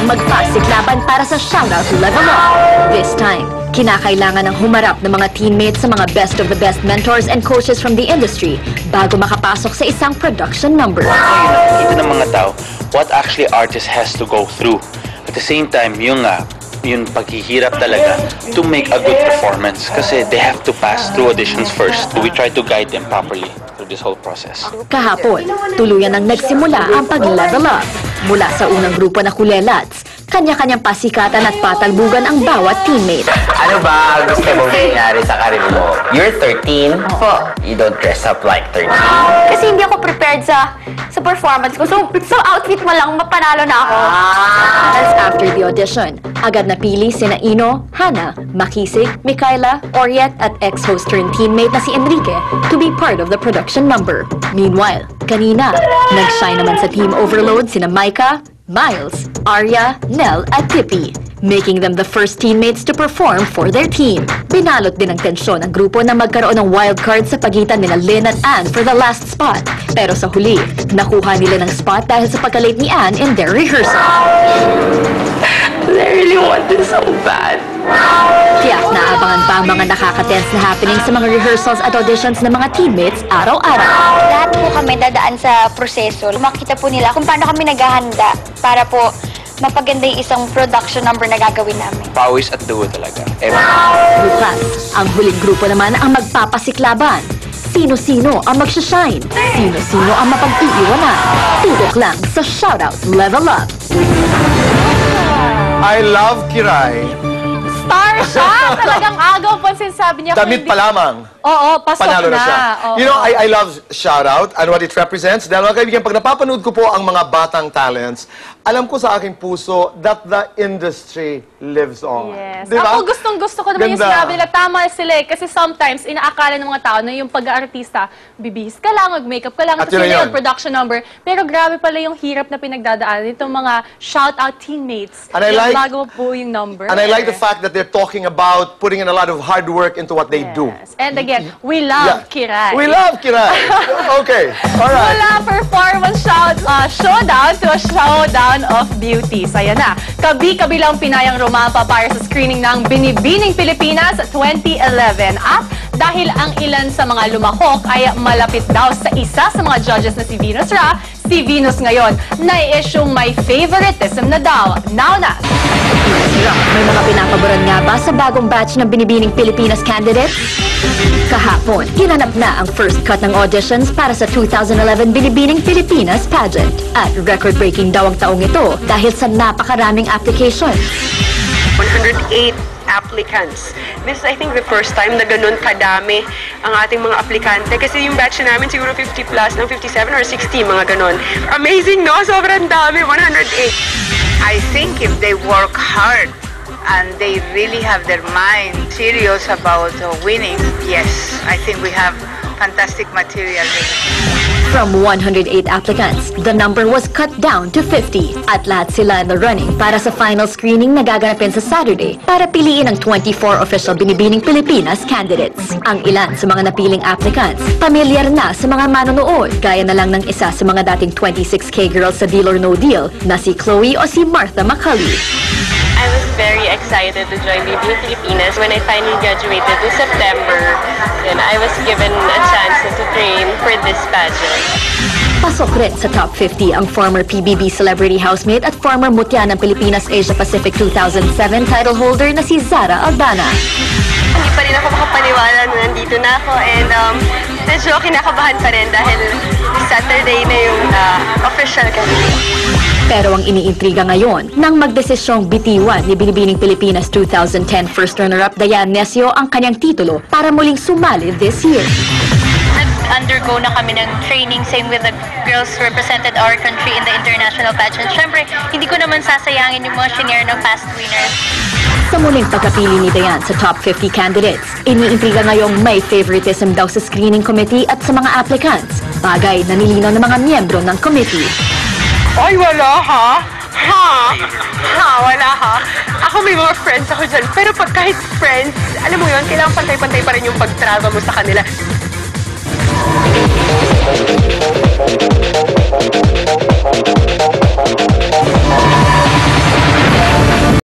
magpasiklaban para sa shoutout level up. This time, kinakailangan ng humarap ng mga teammates sa mga best of the best mentors and coaches from the industry bago makapasok sa isang production number. Nakikita ng mga tao what actually artist has to go through. At the same time, yung paghihirap talaga to make a good performance kasi they have to pass through auditions first. We try to guide them properly through this whole process. Kahapon, tuluyan ang nagsimula ang pag-level up. Mula sa unang grupo na Kulelats, kanya-kanyang pasikatan at patalbugan ang bawat teammate. Ano ba gusto mong nangyari sa karir mo? You're 13? Opo. You don't dress up like 13? Kasi hindi ako prepared sa performance ko. So, outfit mo lang, mapanalo na ako. After the audition, agad napili sina Ino, Hannah, Makisig, Mikaela, Oriet at ex-host turned teammate na si Enrique to be part of the production number. Meanwhile, kanina, nag-shine naman sa team overload sina Micah, Miles, Arya, Nell at Tippy, making them the first teammates to perform for their team. Binalot din ng tensyon ang grupo na magkaroon ng wildcard sa pagitan nila Lynn at Anne for the last spot. Pero sa huli, nakuha nila ng spot dahil sa pagka-late ni Anne in their rehearsal. I really want this so bad. Tiyak na abangan pa ang mga nakaka-tense na happening sa mga rehearsals at auditions ng mga teammates araw-araw. Lahat po kami dadaan sa proseso. Makita po nila kung paano kami naghahanda para po mapaganda yung isang production number na gagawin namin. Pawis at dugo talaga. Bukas, ang huling grupo naman ang magpapasiklaban. Sino-sino ang magsashine? Sino-sino ang mapag-iiwanan? Tutok lang sa Shoutout Level Up. I love Kiray. Star siya! Talagang agaw po sinasabi niya. Damit pa lamang. Oo, pasok Panalo na siya. Oo. You know, I love Shoutout and what it represents. Dahil mga kaibigan, pag napapanood ko po ang mga batang talents, alam ko sa aking puso that the industry lives on. Yes. Diba? Ako gustong-gusto ko naman yung Ganda. sinabi nila. Tama sila eh. Kasi sometimes, inaakala ng mga tao na yung pag-aartista, bibihis ka lang, mag-makeup ka lang, At tapos yun na yun yun. yung production number. Pero grabe pala yung hirap na pinagdadaan itong mga shout-out teammates. And I yung like- bago po yung number. And I like the fact that they're talking about putting in a lot of hard work into what they do. And again, we love Kiray. We love Kiray. Okay, all right. Mula performance showdown to a showdown of beauties. Ayan na. Kabi-kabilang Pinayang rumampa para sa screening ng Binibining Pilipinas 2011. At dahil ang ilan sa mga lumahok ay malapit daw sa isa sa mga judges na si Venus Ra, si Venus ngayon na-issue may favoritism na daw. Now na! May mga pinapaboran nga ba sa bagong batch ng Binibining Pilipinas candidates? Kahapon, ginanap na ang first cut ng auditions para sa 2011 Binibining Pilipinas pageant. At record-breaking daw ang taong ito dahil sa napakaraming application. 108 applicants. This is, I think, the first time na ganun kadami ang ating mga aplikante. Kasi yung batch namin siguro 50 plus, ng 57 or 60, mga ganun. Amazing, no? Sobrang dami, 108. I think if they work hard and they really have their mind serious about winning, yes, I think we have fantastic material. From 108 applicants, the number was cut down to 50 at lahat sila in the running para sa final screening na gaganapin sa Saturday para piliin ang 24 official Binibining Pilipinas candidates. Ang ilan sa mga napiling applicants, pamilyar na sa mga manonood, gaya na lang ng isa sa mga dating 26K girls sa Deal or No Deal na si Chloe o si Martha Macaulay. I was very excited to join BB Filipinas when I finally graduated in September, and I was given a chance to train for this pageant. Pasok rin sa top 50 ang former PBB celebrity housemate at former Mutya ng Pilipinas Asia Pacific 2007 title holder na si Zara Aldana. Hindi pa rin ako makapaniwala na nandito na ako and medyo kinakabahan pa rin dahil Saturday na yung official kasi. Pero ang iniintriga ngayon, nang magdesisyong bitiwan ni Binibining Pilipinas 2010 first runner-up Dayan Necio ang kanyang titulo para muling sumali this year. Nag-undergo na kami ng training, same with the girls who represented our country in the international pageant. Siyempre, hindi ko naman sasayangin yung mga senior ng past winners. Sa muling pagkapili ni Dayan sa top 50 candidates, iniintriga ngayong may favoritism daw sa screening committee at sa mga applicants, bagay na nilinaw ng mga miyembro ng committee. Ay, wala ha? Wala ha? Ako may mga friends ako dyan. Pero pag kahit friends, alam mo yun, kailangan pantay-pantay pa rin yung pagtrato mo sa kanila.